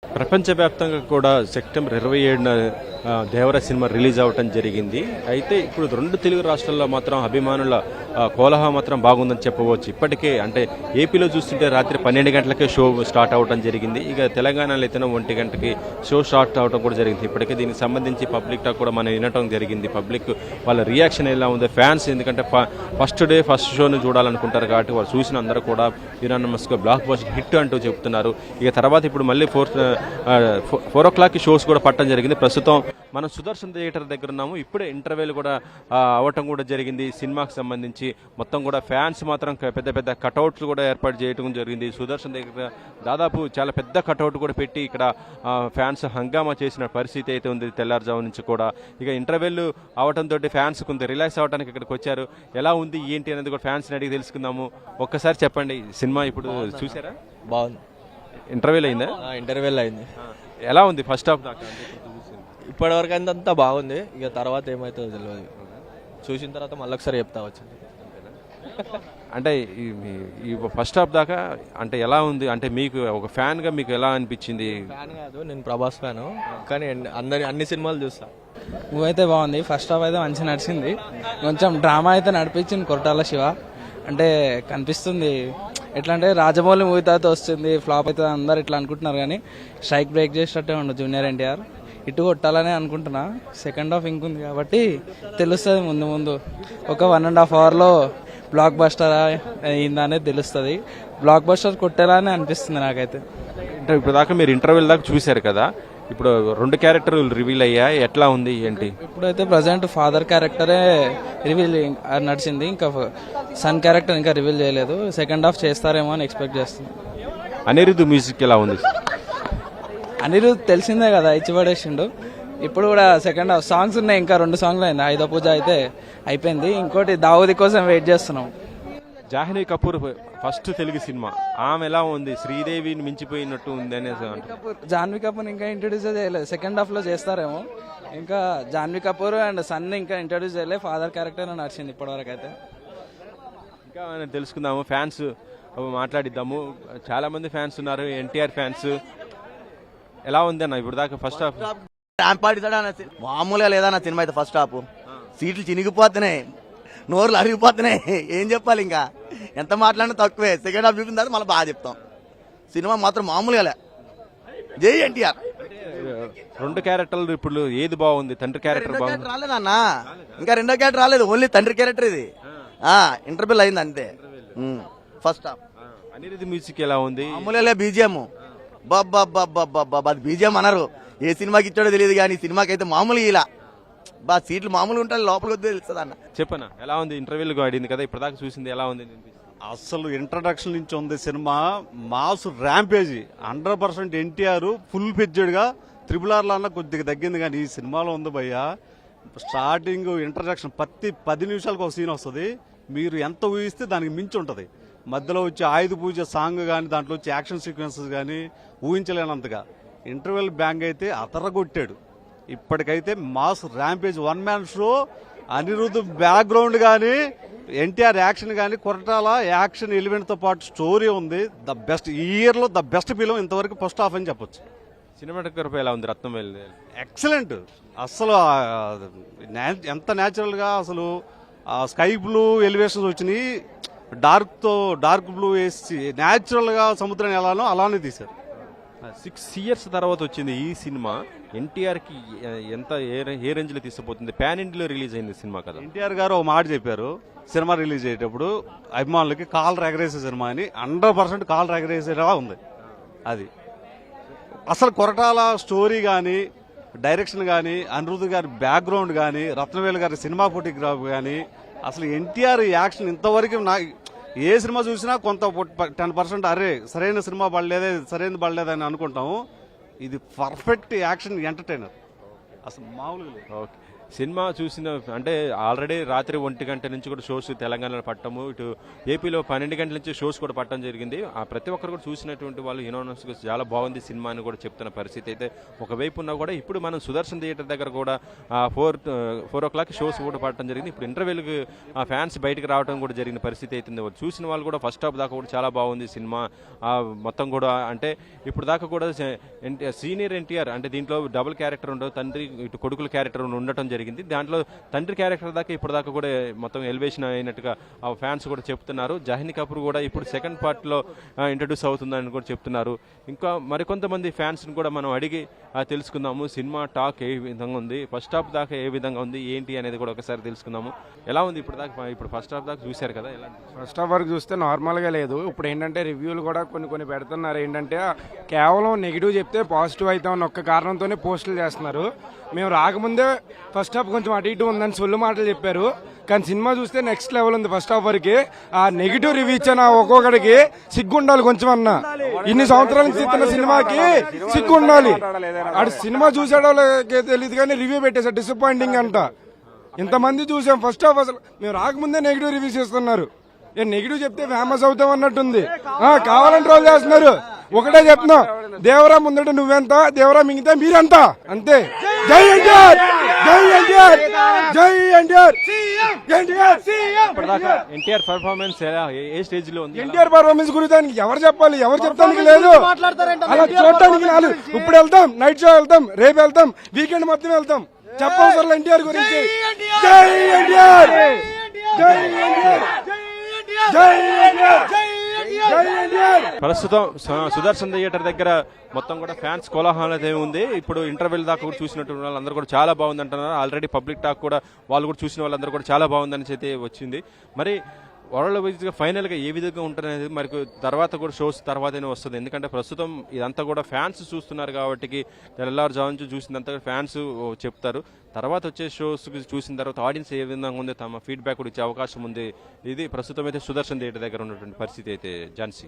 ప్రపంచవ్యాప్తంగా కూడా సెప్టెంబర్ 27న దేవర cinema release అవ్వటం జరిగింది. అయితే ఇప్పుడు రెండు తెలుగు రాష్ట్రాల్లో మాత్రం అభిమానుల కోలాహలం మాత్రం బాగుందని చెప్పవచ్చు. ఇప్పటికే అంటే ఏపీలో చూస్తుంటే రాత్రి 12 గంటలకే షో స్టార్ట్ అవ్వడం జరిగింది. ఇక తెలంగాణలో అయితే 1 గంటకి షో స్టార్ట్ అవ్వడం కూడా జరిగింది. ఇప్పటికే దీనికి సంబంధించి పబ్లిక్ టాక్ కూడా మనం వినటం జరిగింది. పబ్లిక్ వాళ్ళ రియాక్షన్ ఎలా ఉంది, ఫ్యాన్స్ ఎందుకంటే ఫస్ట్ డే ఫస్ట్ షోను చూడాలనుకుంటారు కాబట్టి వాళ్ళు చూసిన అందరూ కూడా యునానిమస్గా బ్లాక్ బస్టర్ హిట్ అంటూ చెప్తున్నారు. ఇక తర్వాత ఇప్పుడు మళ్ళీ 4 o'clock షోస్ కూడా పట్టడం జరిగింది. ప్రస్తుతం మనం సుదర్శన్ థియేటర్ దగ్గర ఉన్నాము. ఇప్పుడే ఇంటర్వ్యూలు కూడా అవ్వటం కూడా జరిగింది. సినిమాకి సంబంధించి మొత్తం కూడా ఫ్యాన్స్ మాత్రం పెద్ద పెద్ద కటౌట్లు కూడా ఏర్పాటు చేయడం జరిగింది. సుదర్శన్ దగ్గర దాదాపు చాలా పెద్ద కటౌట్ కూడా పెట్టి ఇక్కడ ఫ్యాన్స్ హంగామా చేసిన పరిస్థితి అయితే ఉంది తెల్లారుజాము నుంచి కూడా. ఇక ఇంటర్వ్యూలు అవడంతో ఫ్యాన్స్ కొంత రిలాక్స్ అవ్వడానికి ఇక్కడికి వచ్చారు. ఎలా ఉంది ఏంటి అనేది కూడా ఫ్యాన్స్ని అడిగి తెలుసుకుందాము. ఒక్కసారి చెప్పండి, సినిమా ఇప్పుడు చూసారా? బాగుంది. ఇంటర్వ్యూలు అయిందా? ఇంటర్వ్యూల్ అయింది. ఎలా ఉంది ఫస్ట్ హాఫ్ దాకా? ఇప్పటి వరకు అంతా బాగుంది. ఇక తర్వాత ఏమవుతుందో తెలియదు. చూసిన తర్వాత మళ్ళీ ఒకసారి చెప్తా వచ్చింది. అంటే ఈ ఫస్ట్ హాఫ్ దాకా అంటే ఎలా ఉంది, అంటే మీకు ఒక ఫ్యాన్గా మీకు ఎలా అనిపించింది? ఫ్యాన్ కాదు, నేను ప్రభాస్ ఫ్యాను, కానీ అన్ని సినిమాలు చూస్తా. మూవీ అయితే బాగుంది. ఫస్ట్ హాఫ్ అయితే మంచిగా నడిచింది. కొంచెం డ్రామా అయితే నడిపించింది కొరటాల శివ. అంటే కనిపిస్తుంది ఎట్లా అంటే రాజమౌళి మూవీ తర్వాత వస్తుంది ఫ్లాప్ అవుతుంది అందరు ఇట్లా అనుకుంటున్నారు, కానీ స్ట్రైక్ బ్రేక్ చేసేటట్టే ఉండదు జూనియర్ ఎన్టీఆర్. ఇటు కొట్టాలనే అనుకుంటున్నా. సెకండ్ హాఫ్ ఇంకుంది కాబట్టి తెలుస్తుంది ముందు ముందు. ఒక 1.5 hourలో బ్లాక్ బస్టర్ అయిందా అనేది తెలుస్తుంది. బ్లాక్ బస్టర్ కొట్టేలానే అనిపిస్తుంది నాకైతే. ఇప్పుడు దాకా మీరు ఇంటర్వ్యూల దాకా చూశారు కదా, ఇప్పుడు 2 క్యారెక్టర్లు రివీల్ అయ్యాయి. ఎట్లా ఉంది ఏంటి? ఇప్పుడైతే ప్రజెంట్ ఫాదర్ క్యారెక్టరే రివీల్ నడిచింది. ఇంకా సన్ క్యారెక్టర్ ఇంకా రివీల్ చేయలేదు. సెకండ్ హాఫ్ చేస్తారేమో అని ఎక్స్పెక్ట్ చేస్తున్నాం. అనిరుద్ధ్ మ్యూజిక్ ఎలా ఉంది? అనిరుద్ధ్ తెలిసిందే కదా, ఇచ్చి పడేసిండు. ఇప్పుడు కూడా సెకండ్ హాఫ్ సాంగ్స్ ఉన్నాయి, ఇంకా 2 songs అయింది. ఆయుధ పూజ అయితే అయిపోయింది. ఇంకోటి దావుది కోసం వెయిట్ చేస్తున్నాం. జాహ్నవి కపూర్ ఫస్ట్ తెలుగు సినిమా, ఆమె ఎలా ఉంది? శ్రీదేవిని మించిపోయినట్టు ఉంది అనేసి అంటారు. జాహ్నవి కపూర్ ఇంకా ఇంట్రడ్యూస్ చేయలేదు. సెకండ్ హాఫ్ లో చేస్తారేమో. ఇంకా జాహ్నవి కపూర్ అండ్ సన్ ఇంకా ఇంట్రడ్యూస్ చేయలేదు. ఫాదర్ క్యారెక్టర్ నడిచింది ఇప్పటివరకు అయితే. ఇంకా మనం తెలుసుకుందాము, ఫ్యాన్స్ మాట్లాడిద్దాము. చాలా మంది ఫ్యాన్స్ ఉన్నారు, ఎన్టీఆర్ ఫ్యాన్స్. ఎలా ఉంది అన్న ఇప్పుడు దాకా ఫస్ట్ హాఫ్? మామూలుగా లేదన్న సినిమా అయితే. ఫస్ట్ హాఫ్ సీట్లు చినిగిపోతున్నాయి, నోర్లు అరిగిపోతున్నాయి. ఏం చెప్పాలి, ఇంకా ఎంత మాట్లాడినా తక్కువే. సెకండ్ హాఫ్ చూపిన తర్వాత మళ్ళీ బాగా చెప్తాం. సినిమా మాత్రం మామూలుగా లే. జై ఎన్టీఆర్. 2 క్యారెక్టర్లు ఇప్పుడు ఏది బాగుంది? తండ్రి క్యారెక్టర్ బాగుంది. రాలేదన్న, ఇంకా 2వ క్యారెక్టర్ రాలేదు. ఓన్లీ తండ్రి క్యారెక్టర్ ఇది. ఇంటర్వ్యూల్ అయింది అంతే. ఫస్ట్ హాఫ్ అనిరుద్ధ్ మ్యూజిక్ ఎలా ఉంది? మామూలుగా బీజిఎం అది బీజిఎం అన్నారు. ఏ సినిమాకి ఇచ్చాడో తెలియదు, కానీ సినిమాకి అయితే మామూలుగా ఇలా సీట్లు మామూలుగా ఉంటాయి, లోపలికి తెలుస్తుంది అన్న. చెప్పనా ఎలా ఉంది? ఇంటర్వ్యూలు ఆడింది కదా, ఇప్పటిదాకా చూసింది ఎలా ఉంది? అసలు ఇంట్రడక్షన్ నుంచి ఉంది సినిమా. మాస్ ర్యాంపేజీ 100%. ఎన్టీఆర్ ఫుల్ ఫెడ్జెడ్ గా RRR అన్న కొద్దిగా తగ్గింది, కానీ ఈ సినిమాలో ఉంది భయ్య. స్టార్టింగ్ ఇంట్రడక్షన్ 10 నిమిషాలకు ఒక సీన్ వస్తుంది. మీరు ఎంత ఊహిస్తే దానికి మించి ఉంటది. మధ్యలో వచ్చి ఆయుధ పూజ సాంగ్ కానీ, దాంట్లో వచ్చి యాక్షన్ సీక్వెన్సెస్ కానీ ఊహించలేనంతగా. ఇంటర్వెల్ బ్యాంగ్ అయితే అతరగొట్టాడు. ఇప్పటికైతే mass rampage 1 man show. Anirudh background కానీ, ఎన్టీఆర్ యాక్షన్ కానీ, కొరటాల యాక్షన్ ఎలిమెంట్ తో పాటు స్టోరీ ఉంది. ద బెస్ట్, ఈ ఇయర్ లో ద బెస్ట్ ఫిలిం ఇంతవరకు ఫస్ట్ హాఫ్ అని చెప్పొచ్చు. సినిమాటోగ్రఫీ ఎలా ఉంది? రత్నవేలు ఎక్సలెంట్. అసలు ఎంత న్యాచురల్ గా అసలు స్కై బ్లూ ఎలివేషన్స్ వచ్చినాయి. డార్క్ బ్లూ వేసి న్యాచురల్ గా సముద్రం ఎలానో అలానే తీశారు. 6 years తర్వాత వచ్చింది ఈ సినిమా. ఎన్టీఆర్ కి ఎంత ఏ రేంజ్ లో తీసుకుపోతుంది? పాన్ ఇండియాలో రిలీజ్ అయింది సినిమా కదా. ఎన్టీఆర్ గారు ఒక మాట చెప్పారు సినిమా రిలీజ్ అయ్యేటప్పుడు, అభిమానులకి కాల్ ఎగరేసే సినిమా అని. 100% కాల్ ఎగరేసేలా ఉంది అది. అసలు కొరటాల స్టోరీ కానీ, డైరెక్షన్ కానీ, అనిరుద్ధ్ గారి బ్యాక్గ్రౌండ్ కానీ, రత్నవేలు గారి సినిమా ఫోటోగ్రాఫ్ కానీ, అసలు ఎన్టీఆర్ యాక్షన్ ఇంతవరకు ఏ సినిమా చూసినా కొంత 10% అరే సరైన సినిమా పడలేదని అనుకుంటాము. ఇది పర్ఫెక్ట్ యాక్షన్ ఎంటర్టైనర్, అసలు మామూలుగా. ఓకే, సినిమా చూసిన అంటే ఆల్రెడీ రాత్రి 1 గంట నుంచి కూడా షోస్ తెలంగాణలో పట్టము, ఇటు ఏపీలో 12 గంటల నుంచి షోస్ కూడా పట్టడం జరిగింది. ఆ ప్రతి ఒక్కరు కూడా చూసినటువంటి వాళ్ళు యూనానమస్గా చాలా బాగుంది సినిమా అని కూడా చెప్తున్న పరిస్థితి అయితే ఒకవైపు ఉన్నా కూడా ఇప్పుడు మనం సుదర్శన్ థియేటర్ దగ్గర కూడా 4 o'clock షోస్ కూడా పట్టడం జరిగింది. ఇప్పుడు ఇంటర్వెల్కి ఫ్యాన్స్ బయటకు రావడం కూడా జరిగిన పరిస్థితి అవుతుంది. చూసిన వాళ్ళు కూడా ఫస్ట్ హాఫ్ దాకా కూడా చాలా బాగుంది సినిమా మొత్తం కూడా. అంటే ఇప్పుడు దాకా కూడా సీనియర్ ఎన్టీఆర్ అంటే దీంట్లో డబుల్ క్యారెక్టర్ ఉండవు, తండ్రి ఇటు కొడుకుల క్యారెక్టర్ ఉండటం జరిగింది. దాంట్లో తండ్రి క్యారెక్టర్ దాకా ఇప్పుడు దాకా కూడా మొత్తం ఎలివేషన్ అయినట్టుగా ఆ ఫ్యాన్స్ కూడా చెప్తున్నారు. జాహ్నవి కపూర్ కూడా ఇప్పుడు సెకండ్ పార్ట్లో ఇంట్రడ్యూస్ అవుతుందని కూడా చెప్తున్నారు. ఇంకా మరికొంతమంది ఫ్యాన్స్ని కూడా మనం అడిగి తెలుసుకుందాము సినిమా టాక్ ఏ విధంగా ఉంది, ఫస్ట్ హాఫ్ దాకా ఏ విధంగా ఉంది ఏంటి అనేది కూడా ఒకసారి తెలుసుకుందాము. ఎలా ఉంది ఇప్పుడు దాకా? ఇప్పుడు ఫస్ట్ హాఫ్ దాకా చూశారు కదా, ఎలా ఫస్ట్ హాఫ్ వరకు చూస్తే నార్మల్గా లేదు. ఇప్పుడు ఏంటంటే రివ్యూలు కూడా కొన్ని పెడుతున్నారు. ఏంటంటే కేవలం నెగిటివ్ చెప్తే పాజిటివ్ అవుతామని ఒక్క కారణంతోనే పోస్టులు చేస్తున్నారు. మేము రాకముందే ఫస్ట్ హాఫ్ కొంచెం అటు ఇటు ఉందని సొల్లు మాటలు చెప్పారు, కానీ సినిమా చూస్తే నెక్స్ట్ లెవెల్ ఉంది. ఫస్ట్ హాఫ్ వరకు ఆ నెగిటివ్ రివ్యూ ఇచ్చిన ఒక్కొక్కడికి సిగ్గుండాలి కొంచెం అన్న. ఇన్ని సంవత్సరాల నుంచి ఇస్తున్న సినిమాకి సిగ్గుండాలి. అటు సినిమా చూసేటోళ్ళకి తెలియదు కానీ రివ్యూ పెట్టేసారు డిసప్పాయింటింగ్ అంట. ఇంతమంది చూసాం ఫస్ట్ హాఫ్, అసలు మేము రాకముందే నెగిటివ్ రివ్యూస్ ఇస్తున్నారు. నెగిటివ్ చెప్తే ఫేమస్ అవుతాం అన్నట్టుంది. కావాలని ట్రోల్ చేస్తున్నారు. ఒకటే చెప్తున్నాం, దేవరా ముందట నువ్వెంత, దేవరా మిగతా మీరెంత, అంతే. జై ఎన్టీఆర్, జై ఎన్టీఆర్, జై ఎన్టీఆర్, ఇప్పటిదాకా ఎన్టీఆర్ పర్ఫార్మెన్స్ ఏ స్టేజ్ లో ఉంది? ఎన్టీఆర్ పర్ఫార్మెన్స్ గురించి దానికి ఎవరు చెప్పాలి? ఎవరు చెప్తానికి లేదు. అలా చూడటానికి నాలుగు ఇప్పుడు వెళ్తాం, నైట్ షో వెళ్తాం, రేపు వెళ్తాం, వీకెండ్ మొత్తం వెళ్తాం. చెప్పవసరం ఎన్టీఆర్ గురించి. జై ఎన్టీఆర్, జై ఎన్టీఆర్, జై ఎన్టీఆర్, జై ఎన్టీఆర్. ప్రస్తుతం సుదర్శన్ థియేటర్ దగ్గర మొత్తం కూడా ఫ్యాన్స్ కోలాహలం అయితే ఉంది. ఇప్పుడు ఇంటర్వెల్ దాకా కూడా చూసినటువంటి వాళ్ళందరూ కూడా చాలా బాగుంది అంటున్నారు. ఆల్రెడీ పబ్లిక్ టాక్ కూడా వాళ్ళు కూడా చూసిన వాళ్ళందరూ కూడా చాలా బాగుందని అయితే వచ్చింది. మరి వరల్డ్ వైజ్గా ఫైనల్గా ఏ విధంగా ఉంటుందనేది మరి తర్వాత కూడా షోస్ తర్వాతనే వస్తుంది. ఎందుకంటే ప్రస్తుతం ఇదంతా కూడా ఫ్యాన్స్ చూస్తున్నారు కాబట్టి తెల్లారుజాము నుంచి చూసినంత ఫ్యాన్స్ చెప్తారు. తర్వాత వచ్చే షోస్ చూసిన తర్వాత ఆడియన్స్ ఏ విధంగా ఉంది తమ ఫీడ్బ్యాక్ కూడా ఇచ్చే అవకాశం ఉంది. ఇది ప్రస్తుతం అయితే సుదర్శన్ థియేటర్ దగ్గర ఉన్నటువంటి పరిస్థితి అయితే ఝాన్సీ.